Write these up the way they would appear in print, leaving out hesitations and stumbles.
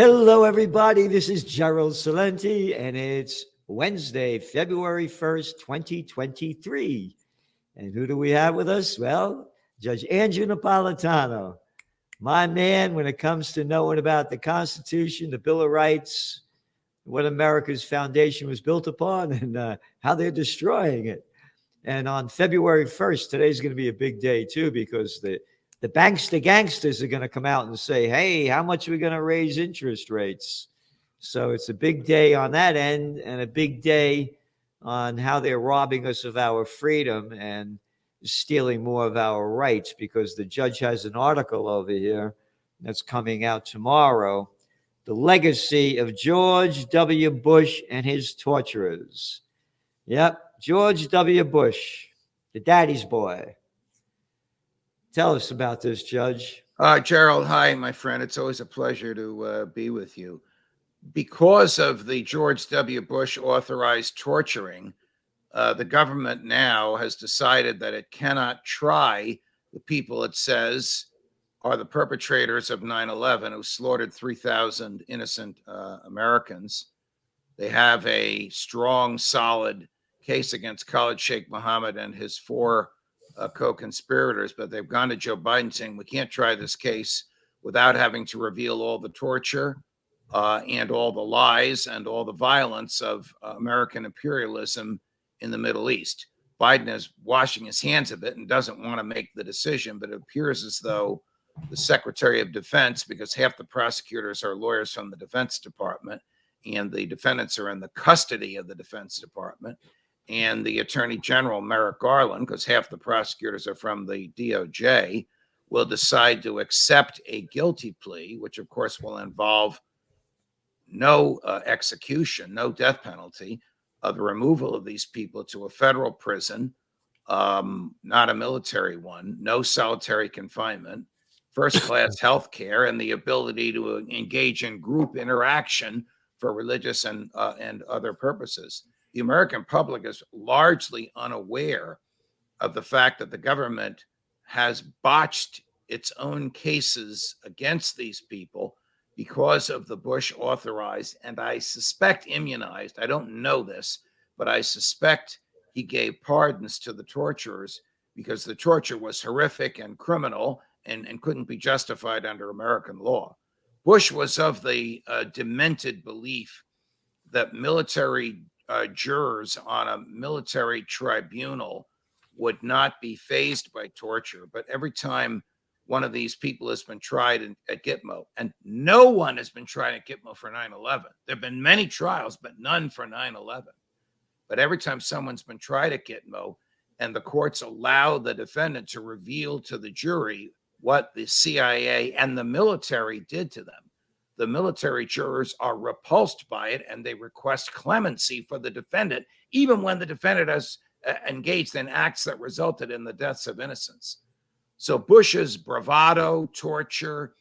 Hello, everybody. This is Gerald Celente, and it's Wednesday, February 1st, 2023. And who do we have with us? Well, Judge Andrew Napolitano, my man when it comes to knowing about the Constitution, the Bill of Rights, what America's foundation was built upon, and how they're destroying it. And on February 1st, today's going to be a big day, too, because the bankster gangsters are going to come out and say, hey, how much are we going to raise interest rates? So it's a big day on that end and a big day on how they're robbing us of our freedom and stealing more of our rights, because the judge has an article over here that's coming out tomorrow, The Legacy of George W. Bush and His Torturers. Yep, George W. Bush, the daddy's boy. Tell us about this, Judge. Gerald, hi, my friend. It's always a pleasure to be with you. Because of the George W. Bush authorized torturing, the government now has decided that it cannot try the people it says are the perpetrators of 9/11, who slaughtered 3,000 innocent Americans. They have a strong, solid case against Khalid Sheikh Mohammed and his four co-conspirators, but they've gone to Joe Biden saying we can't try this case without having to reveal all the torture and all the lies and all the violence of American imperialism in the Middle East. Biden is washing his hands of it and doesn't want to make the decision, but it appears as though the Secretary of Defense, because half the prosecutors are lawyers from the Defense Department and the defendants are in the custody of the Defense Department, and the Attorney General, Merrick Garland, because half the prosecutors are from the DOJ, will decide to accept a guilty plea, which of course will involve no execution, no death penalty, the removal of these people to a federal prison, not a military one, no solitary confinement, first-class health care, and the ability to engage in group interaction for religious and other purposes. The American public is largely unaware of the fact that the government has botched its own cases against these people because of the Bush authorized, and I suspect immunized, I don't know this, but I suspect he gave pardons to the torturers because the torture was horrific and criminal and couldn't be justified under American law. Bush was of the demented belief that military jurors on a military tribunal would not be fazed by torture. But every time one of these people has been tried at Gitmo, and no one has been tried at Gitmo for 9/11. There have been many trials, but none for 9/11. But every time someone's been tried at Gitmo and the courts allow the defendant to reveal to the jury what the CIA and the military did to them, the military jurors are repulsed by it and they request clemency for the defendant, even when the defendant has engaged in acts that resulted in the deaths of innocents. So Bush's bravado, torture,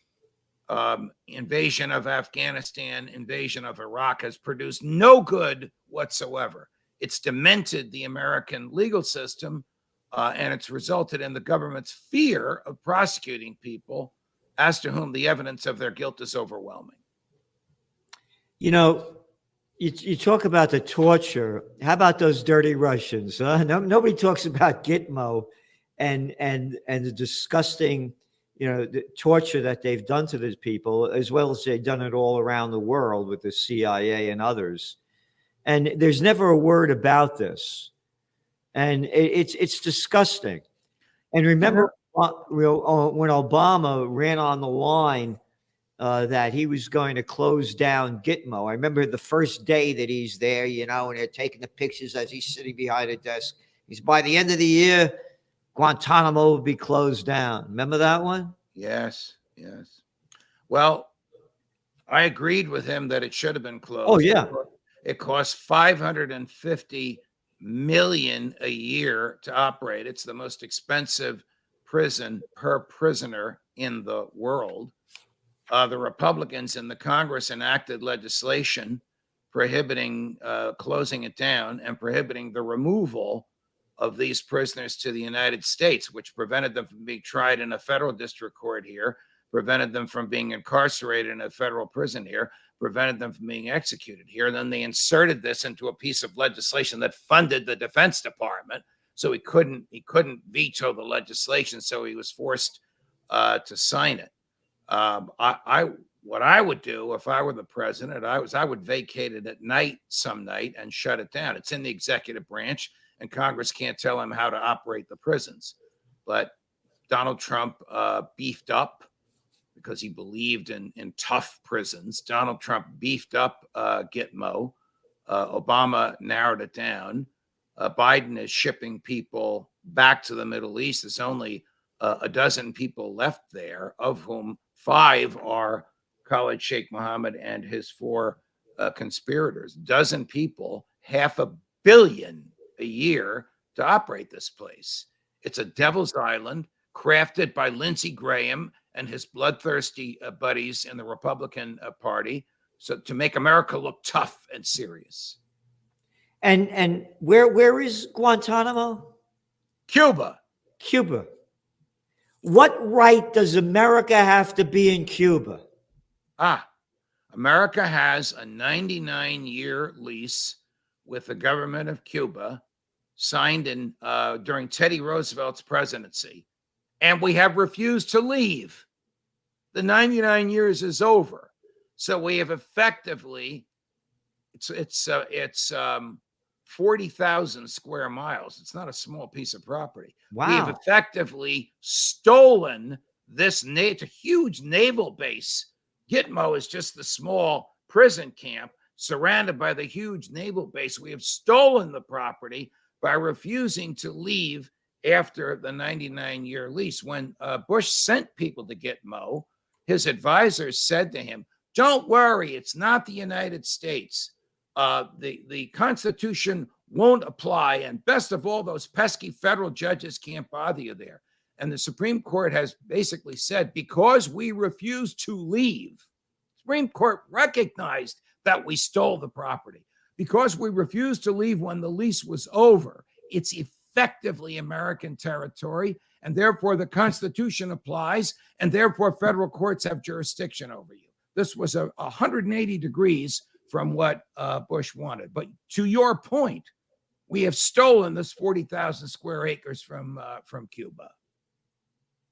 invasion of Afghanistan, invasion of Iraq has produced no good whatsoever. It's demented the American legal system, and it's resulted in the government's fear of prosecuting people as to whom the evidence of their guilt is overwhelming. You know, you talk about the torture. How about those dirty Russians? Nobody talks about Gitmo and the disgusting, the torture that they've done to these people, as well as they've done it all around the world with the CIA and others. And there's never a word about this. And it's disgusting. And remember when Obama ran on the line that he was going to close down Gitmo. I remember the first day that he's there, and they're taking the pictures as he's sitting behind a desk. He's, by the end of the year, Guantanamo will be closed down. Remember that one? Yes. Well, I agreed with him that it should have been closed. Oh, yeah. It costs $550 million a year to operate. It's the most expensive prison per prisoner in the world. The Republicans in the Congress enacted legislation prohibiting closing it down and prohibiting the removal of these prisoners to the United States, which prevented them from being tried in a federal district court here, prevented them from being incarcerated in a federal prison here, prevented them from being executed here. And then they inserted this into a piece of legislation that funded the Defense Department. So he couldn't veto the legislation. So he was forced to sign it. What I would do if I were the president, I would vacate it at night, some night, and shut it down. It's in the executive branch, and Congress can't tell him how to operate the prisons. But Donald Trump beefed up because he believed in tough prisons. Donald Trump beefed up Gitmo. Obama narrowed it down. Biden is shipping people back to the Middle East. There's only a dozen people left there, of whom 5 are Khalid Sheikh Mohammed and his 4 conspirators. Dozen people, $500 million a year to operate this place. It's a devil's island crafted by Lindsey Graham and his bloodthirsty buddies in the Republican Party, so to make America look tough and serious. And where is Guantanamo? Cuba. Cuba. What right does America have to be in Cuba? America has a 99-year lease with the government of Cuba, signed in during Teddy Roosevelt's presidency, and we have refused to leave. The 99 years is over, so we have effectively it's 40,000 square miles. It's not a small piece of property. Wow. We have effectively stolen this. It's a huge naval base. Gitmo is just the small prison camp surrounded by the huge naval base. We have stolen the property by refusing to leave after the 99-year lease. When Bush sent people to Gitmo, his advisors said to him, "Don't worry, it's not the United States. The Constitution won't apply. And best of all, those pesky federal judges can't bother you there." And the Supreme Court has basically said, because we refuse to leave, the Supreme Court recognized that we stole the property. Because we refused to leave when the lease was over, it's effectively American territory, and therefore the Constitution applies, and therefore federal courts have jurisdiction over you. This was 180 degrees from what Bush wanted. But to your point, we have stolen this 40,000 square acres from Cuba.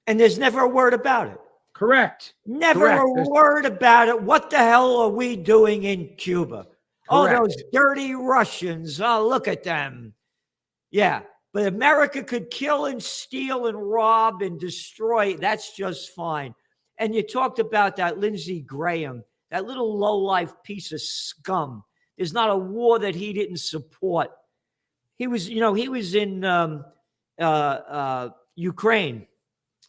And there's never a word about it. Correct. Never a word about it. What the hell are we doing in Cuba? Correct. Oh, those dirty Russians. Oh, look at them. Yeah. But America could kill and steal and rob and destroy. That's just fine. And you talked about that Lindsey Graham, that little lowlife piece of scum. There's not a war that he didn't support. He was in Ukraine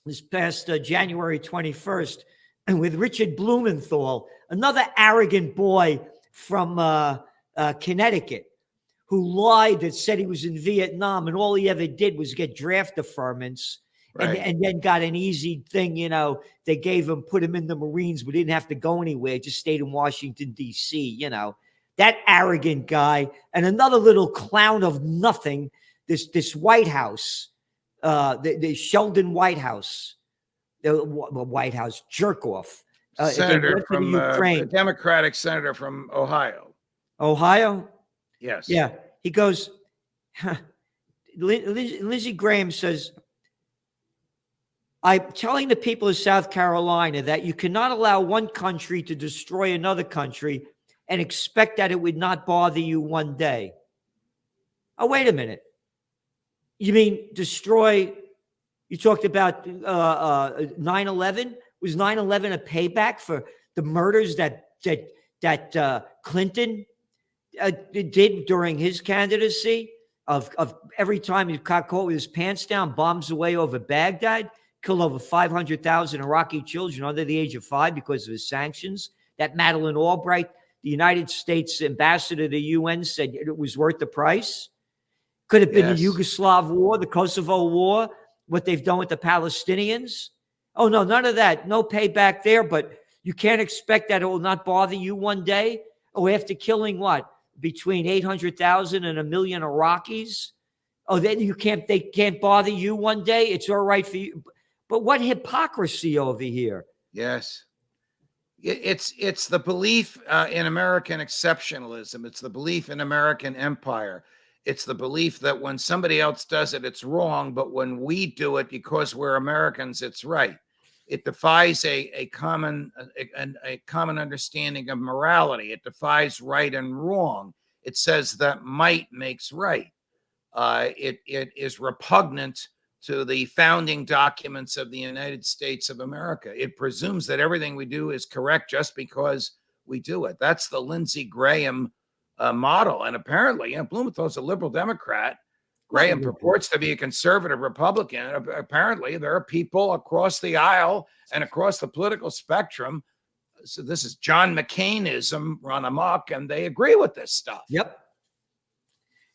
this past January 21st, and with Richard Blumenthal, another arrogant boy from Connecticut, who lied that said he was in Vietnam, and all he ever did was get draft deferments, right, and then got an easy thing. They put him in the Marines, but didn't have to go anywhere, just stayed in Washington, D.C., That arrogant guy, and another little clown of nothing, this White House, the Sheldon White House, the White House jerk-off. Senator from Ukraine. A Democratic senator from Ohio. Ohio? Yes. Yeah. He goes, Lindsey Graham says, "I'm telling the people of South Carolina that you cannot allow one country to destroy another country and expect that it would not bother you one day." Oh, wait a minute. You mean destroy? You talked about 9/11. Was 9/11 a payback for the murders that Clinton did during his candidacy? Of every time he got caught with his pants down, bombs away over Baghdad, killed over 500,000 Iraqi children under the age of 5 because of his sanctions. That Madeleine Albright, the United States ambassador to the UN, said it was worth the price. Could have been the Yugoslav war, the Kosovo war, what they've done with the Palestinians. Oh, no, none of that. No payback there, but you can't expect that it will not bother you one day. Oh, after killing what? Between 800,000 and 1 million Iraqis? Oh, then they can't bother you one day? It's all right for you. But what hypocrisy over here. Yes. It's the belief in American exceptionalism. It's the belief in American empire. It's the belief that when somebody else does it, it's wrong, but when we do it because we're Americans, it's right. It defies a common understanding of morality. It defies right and wrong. It says that might makes right. It is repugnant to the founding documents of the United States of America. It presumes that everything we do is correct just because we do it. That's the Lindsey Graham model. And apparently, Blumenthal's a liberal Democrat. Graham purports to be a conservative Republican. Apparently, there are people across the aisle and across the political spectrum. So this is John McCainism run amok, and they agree with this stuff. Yep.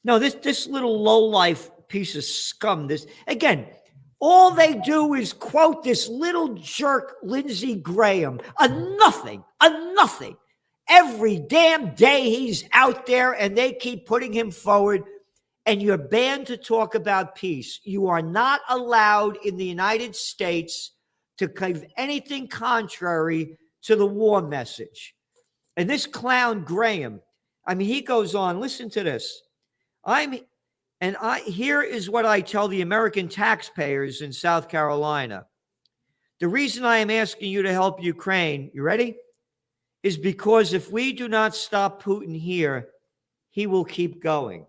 No, this little lowlife piece of scum, this, again, all they do is quote this little jerk, Lindsey Graham, a nothing. Every damn day he's out there and they keep putting him forward, and you're banned to talk about peace. You are not allowed in the United States to give anything contrary to the war message. And this clown Graham, I mean, he goes on, listen to this. Here is what I tell the American taxpayers in South Carolina. The reason I am asking you to help Ukraine, you ready? Is because if we do not stop Putin here, he will keep going.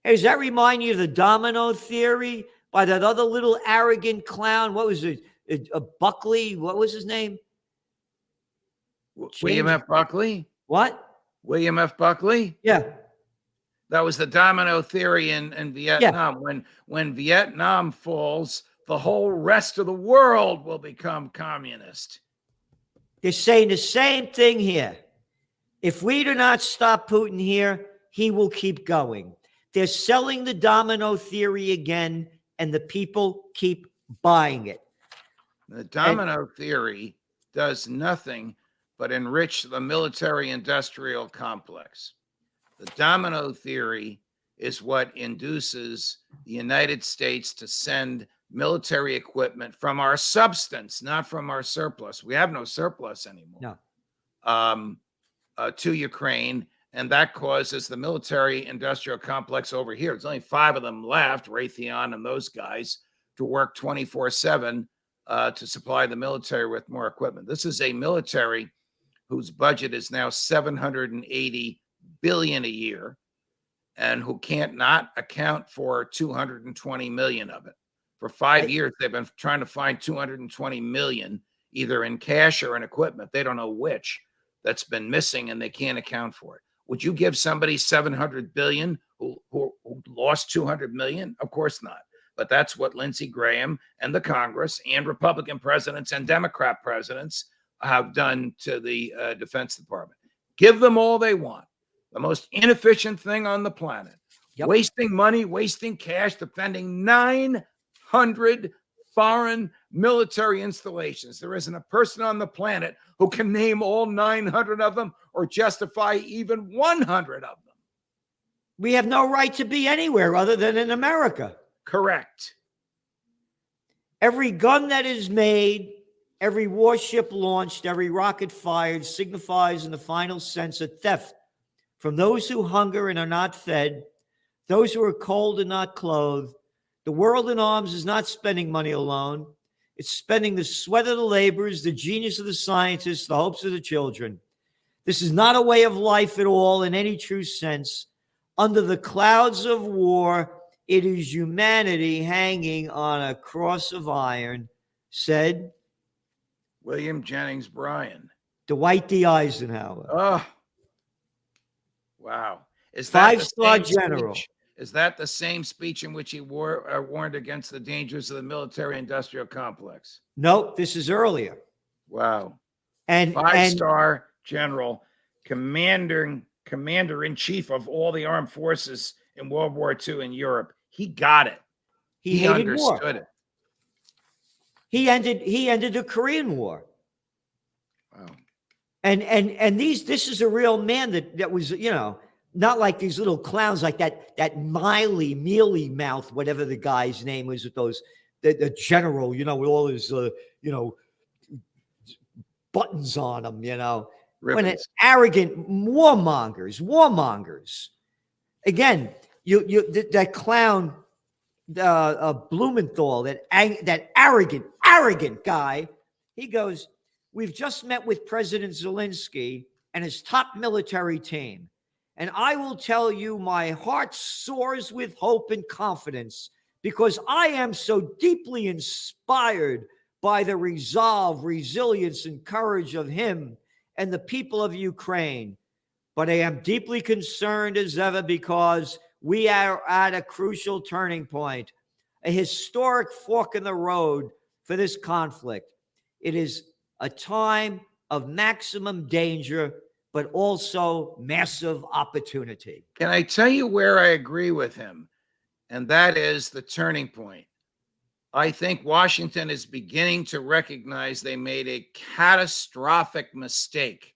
Hey, does that remind you of the domino theory by that other little arrogant clown? What was it? Buckley? What was his name? William F. Buckley? What? William F. Buckley? Yeah. That was the domino theory in Vietnam. Yeah. When Vietnam falls, the whole rest of the world will become communist. They're saying the same thing here. If we do not stop Putin here, he will keep going. They're selling the domino theory again, and the people keep buying it. The domino theory does nothing but enrich the military-industrial complex. The domino theory is what induces the United States to send military equipment from our substance, not from our surplus. We have no surplus anymore. No. To Ukraine, and that causes the military-industrial complex over here. There's only 5 of them left, Raytheon and those guys, to work 24/7 to supply the military with more equipment. This is a military whose budget is now $780 billion a year, and who can't not account for 220 million of it. For 5 years, they've been trying to find 220 million, either in cash or in equipment. They don't know which. That's been missing, and they can't account for it. Would you give somebody 700 billion who lost 200 million? Of course not. But that's what Lindsey Graham and the Congress and Republican presidents and Democrat presidents have done to the Defense Department. Give them all they want. The most inefficient thing on the planet. Yep. Wasting money, wasting cash, defending 900 foreign military installations. There isn't a person on the planet who can name all 900 of them or justify even 100 of them. We have no right to be anywhere other than in America. Correct. Every gun that is made, every warship launched, every rocket fired signifies in the final sense a theft from those who hunger and are not fed, those who are cold and not clothed. The world in arms is not spending money alone. It's spending the sweat of the laborers, the genius of the scientists, the hopes of the children. This is not a way of life at all in any true sense. Under the clouds of war, it is humanity hanging on a cross of iron, said William Jennings Bryan. Dwight D. Eisenhower. Oh, wow. Is that 5-star general. Speech? Is that the same speech in which he warned against the dangers of the military-industrial complex? Nope, this is earlier. Wow. And 5-star general, commander-in-chief of all the armed forces in World War II in Europe. He got it. He understood it. He ended the Korean War. Wow. And this is a real man that was, not like these little clowns like that mealy mouth, whatever the guy's name was, with those the general, with all his buttons on them, when Ribbons. it's arrogant warmongers. Again, that clown, Blumenthal, that arrogant guy, he goes, "We've just met with President Zelensky and his top military team. And I will tell you, my heart soars with hope and confidence because I am so deeply inspired by the resolve, resilience, and courage of him and the people of Ukraine. But I am deeply concerned as ever because we are at a crucial turning point, a historic fork in the road for this conflict. It is a time of maximum danger, but also massive opportunity." Can I tell you where I agree with him? And that is the turning point. I think Washington is beginning to recognize they made a catastrophic mistake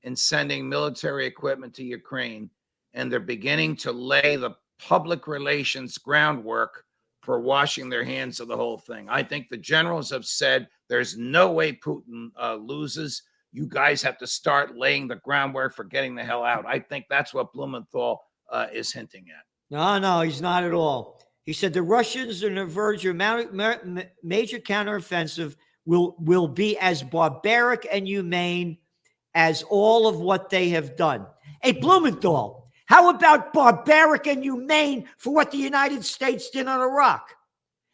in sending military equipment to Ukraine, and they're beginning to lay the public relations groundwork for washing their hands of the whole thing. I think the generals have said there's no way Putin loses. You guys have to start laying the groundwork for getting the hell out. I think that's what Blumenthal is hinting at. No, he's not at all. He said the Russians are on the verge of major counteroffensive will be as barbaric and humane as all of what they have done. Hey, Blumenthal, how about barbaric and humane for what the United States did on Iraq?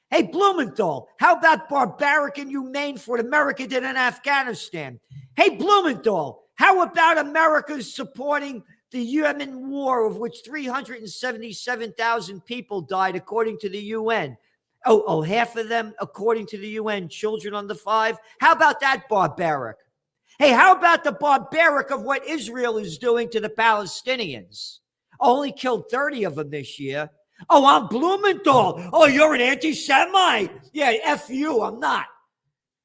Hey, Blumenthal, how about barbaric and humane for what America did in Afghanistan? Hey, Blumenthal, how about America supporting the Yemen war, of which 377,000 people died, according to the UN? Oh, half of them, according to the UN, children under 5. How about that barbaric? Hey, how about the barbaric of what Israel is doing to the Palestinians? Only killed 30 of them this year. Oh, I'm Blumenthal. Oh, you're an anti-Semite. Yeah, F you, I'm not.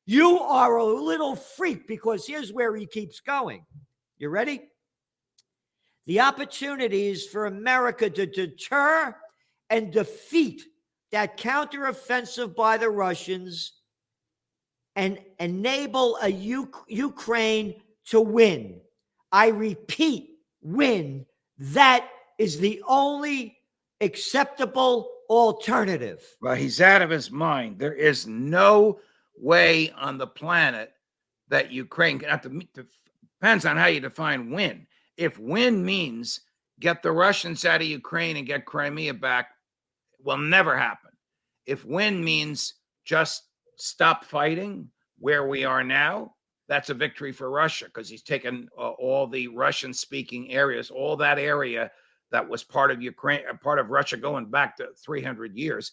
You are a little freak, because here's where he keeps going. You ready? The opportunities for America to deter and defeat that counteroffensive by the Russians and enable a Ukraine to win. I repeat, win. That is the only acceptable alternative. Well, he's out of his mind. There is no way on the planet that Ukraine can have to meet. Depends on how you define win. If win means get the Russians out of Ukraine and get Crimea back, will never happen. If win means just stop fighting where we are now, that's a victory for Russia, because he's taken all the Russian-speaking areas, all that area that was part of Ukraine, part of Russia going back to 300 years.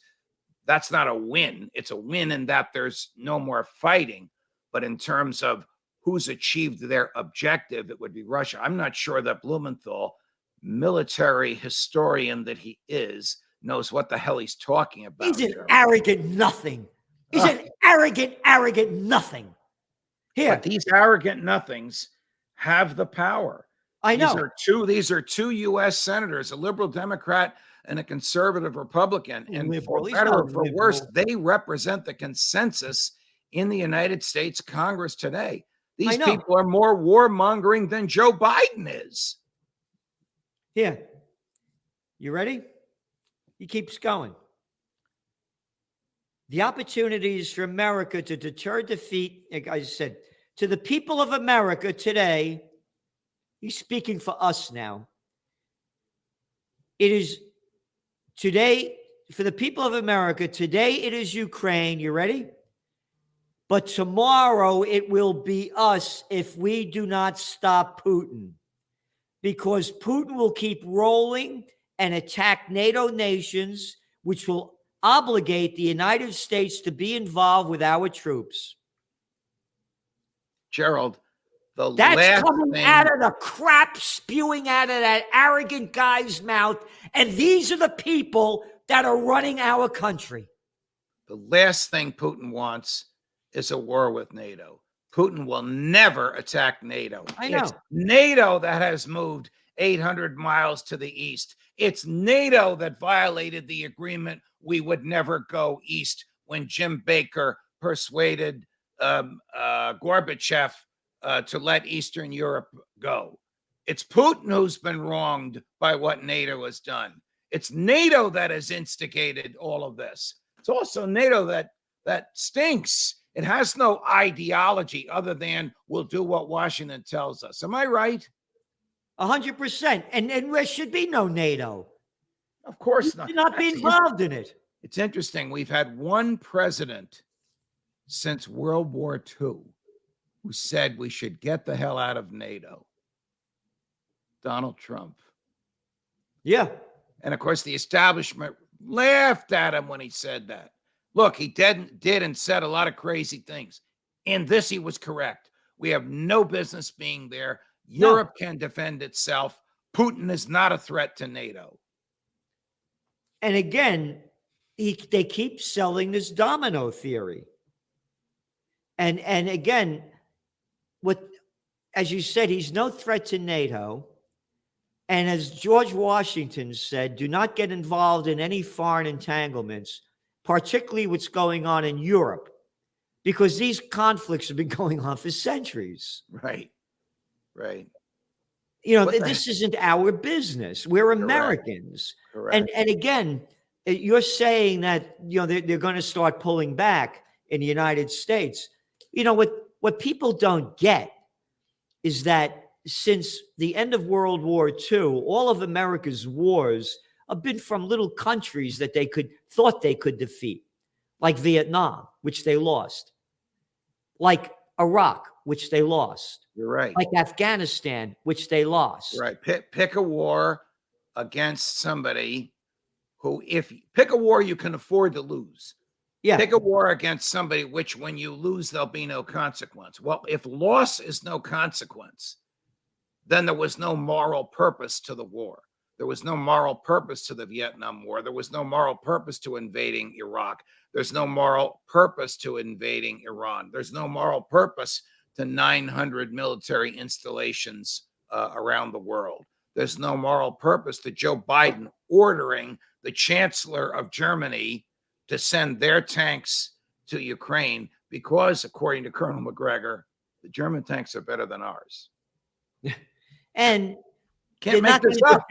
That's not a win. It's a win in that there's no more fighting. But in terms of who's achieved their objective, it would be Russia. I'm not sure that Blumenthal, military historian that he is, knows what the hell he's talking about. He's an arrogant nothing. He's an arrogant nothing. Here. But these arrogant nothings have the power. I know. These are two U.S. senators, a liberal Democrat and a conservative Republican. And liberal. For better or for worse, they represent the consensus in the United States Congress today. These people are more warmongering than Joe Biden is. Here. You ready? He keeps going. The opportunities for America to deter defeat, like I said, to the people of America today, he's speaking for us now. It is today, for the people of America, today it is Ukraine. You ready? But tomorrow it will be us if we do not stop Putin. Because Putin will keep rolling and attack NATO nations, which will obligate the United States to be involved with our troops. Gerald, that's coming out of the crap spewing out of that arrogant guy's mouth. And these are the people that are running our country. The last thing Putin wants is a war with NATO. Putin will never attack NATO. I know. It's NATO that has moved 800 miles to the east. It's NATO that violated the agreement we would never go east when Jim Baker persuaded Gorbachev to let Eastern Europe go. It's Putin who's been wronged by what NATO has done. It's NATO that has instigated all of this. It's also NATO that stinks. It has no ideology other than we'll do what Washington tells us. Am I right? 100%. And there should be no NATO. Of course not. You should not be involved in it. It's interesting. We've had one president since World War II who said we should get the hell out of NATO. Donald Trump. Yeah. And of course, the establishment laughed at him when he said that. Look, he did and said a lot of crazy things. In this, he was correct. We have no business being there. Europe can defend itself. Putin is not a threat to NATO. And again, they keep selling this domino theory. And again, as you said, he's no threat to NATO. And as George Washington said, do not get involved in any foreign entanglements, particularly what's going on in Europe, because these conflicts have been going on for centuries. Right. This isn't our business. We're Americans. Correct. And again, you're saying that, they're going to start pulling back in the United States. What people don't get is that since the end of World War II, all of America's wars have been from little countries that they thought they could defeat, like Vietnam, which they lost, like Iraq, which they lost. You're right. Like Afghanistan, which they lost. Right. Pick a war against somebody who, pick a war you can afford to lose. Yeah. Pick a war against somebody which, when you lose, there'll be no consequence. Well, if loss is no consequence, then there was no moral purpose to the war. There was no moral purpose to the Vietnam War. There was no moral purpose to invading Iraq. There's no moral purpose to invading Iran. There's no moral purpose to 900 military installations around the world. There's no moral purpose to Joe Biden ordering the Chancellor of Germany to send their tanks to Ukraine because, according to Colonel McGregor, the German tanks are better than ours. And can't make this up.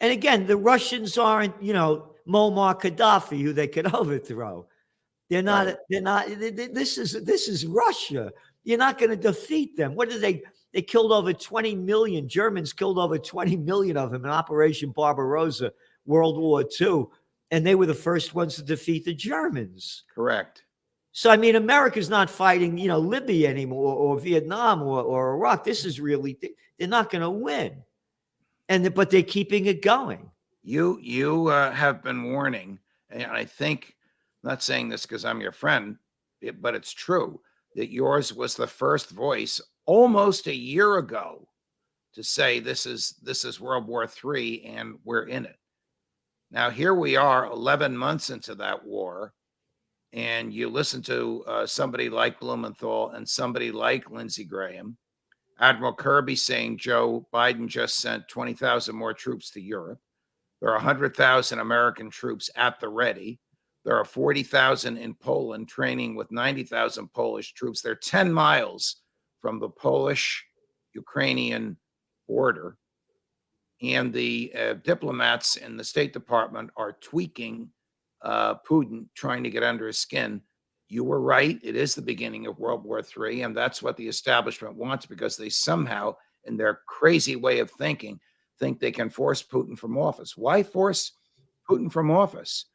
And again, the Russians aren't, Muammar Gaddafi, who they could overthrow. They're not. Right. They're not. This is Russia. You're not going to defeat them. What did they? They killed over 20 million. Germans killed over 20 million of them in Operation Barbarossa, World War II, and they were the first ones to defeat the Germans. Correct. So, America's not fighting, Libya anymore, or Vietnam, or Iraq. This is really, they're not going to win. But they're keeping it going. You have been warning, and I think, I'm not saying this because I'm your friend, but it's true, that yours was the first voice almost a year ago to say this is World War III and we're in it. Now, here we are 11 months into that war, and you listen to somebody like Blumenthal and somebody like Lindsey Graham, Admiral Kirby saying Joe Biden just sent 20,000 more troops to Europe. There are 100,000 American troops at the ready. There are 40,000 in Poland training with 90,000 Polish troops. They're 10 miles from the Polish-Ukrainian border. And the diplomats in the State Department are tweaking Putin, trying to get under his skin. You were right. It is the beginning of World War III, and that's what the establishment wants, because they somehow, in their crazy way of thinking, think they can force Putin from office. Why force Putin from office?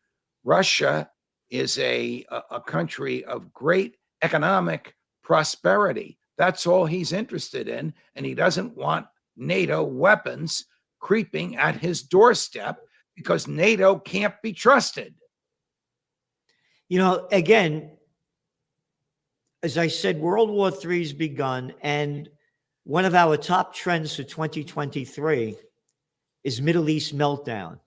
Russia is a country of great economic prosperity. That's all he's interested in, and he doesn't want NATO weapons creeping at his doorstep because NATO can't be trusted. Again, as I said, World War III has begun, and one of our top trends for 2023 is Middle East meltdown.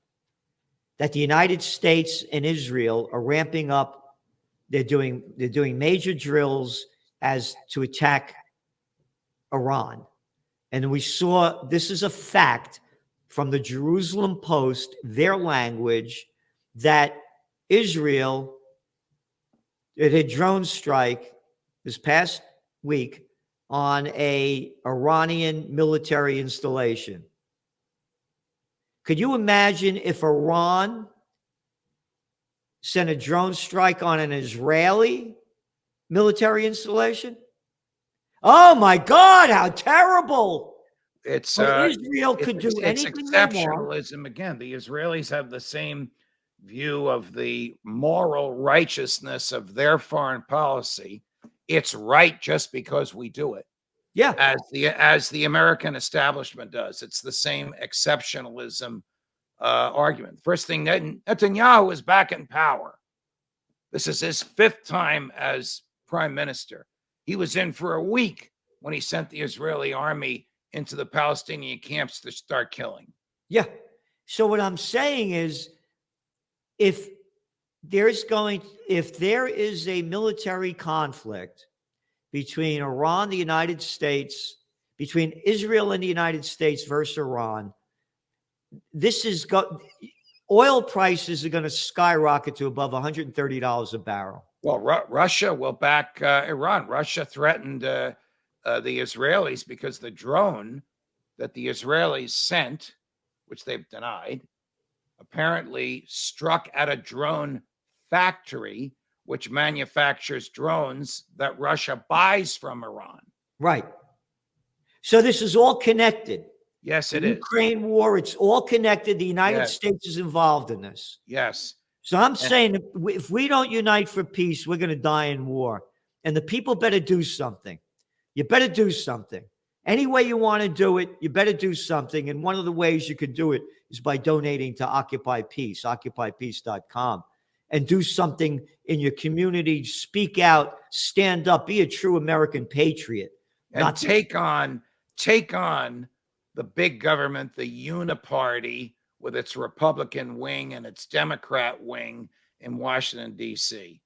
That the United States and Israel are ramping up. They're doing major drills as to attack Iran. And we saw, this is a fact from the Jerusalem Post, their language, that Israel, it had drone strike this past week on a Iranian military installation. Could you imagine if Iran sent a drone strike on an Israeli military installation? Oh my God, how terrible. It's But Israel could do it's anything they want. exceptionalism again. The Israelis have the same view of the moral righteousness of their foreign policy. It's right just because we do it, Yeah. as the American establishment does. It's the same exceptionalism argument. First thing, Netanyahu is back in power. This is his 5th time as prime minister. He was in for a week when he sent the Israeli army into the Palestinian camps to start killing. Yeah. So what I'm saying is, if there is a military conflict between Iran, the United States, between Israel and the United States versus Iran, oil prices are going to skyrocket to above $130 a barrel. Well, Russia will back Iran. Russia threatened the Israelis because the drone that the Israelis sent, which they've denied, apparently struck at a drone factory which manufactures drones that Russia buys from Iran. Right. So this is all connected. Yes, it the is. Ukraine war, it's all connected. The United States is involved in this. Yes. So I'm saying if we don't unite for peace, we're going to die in war. And the people better do something. You better do something. Any way you want to do it, you better do something. And one of the ways you could do it is by donating to Occupy Peace, occupypeace.com, and do something in your community. Speak out, stand up, be a true American patriot. And take on the big government, the uniparty, with its Republican wing and its Democrat wing in Washington, D.C.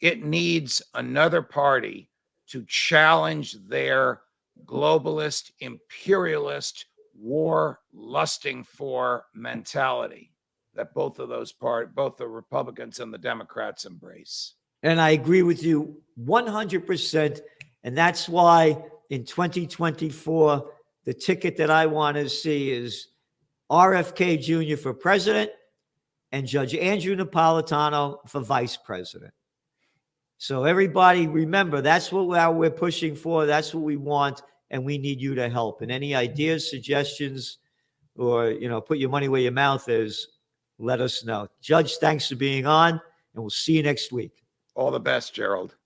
It needs another party to challenge their globalist, imperialist, war lusting for mentality that both the Republicans and the Democrats embrace. And I agree with you 100%. And that's why in 2024, the ticket that I want to see is RFK Jr. for president and Judge Andrew Napolitano for vice president. So everybody remember, that's what we're pushing for. That's what we want. And we need you to help. And any ideas, suggestions, or, put your money where your mouth is, let us know. Judge, thanks for being on, and we'll see you next week. All the best, Gerald.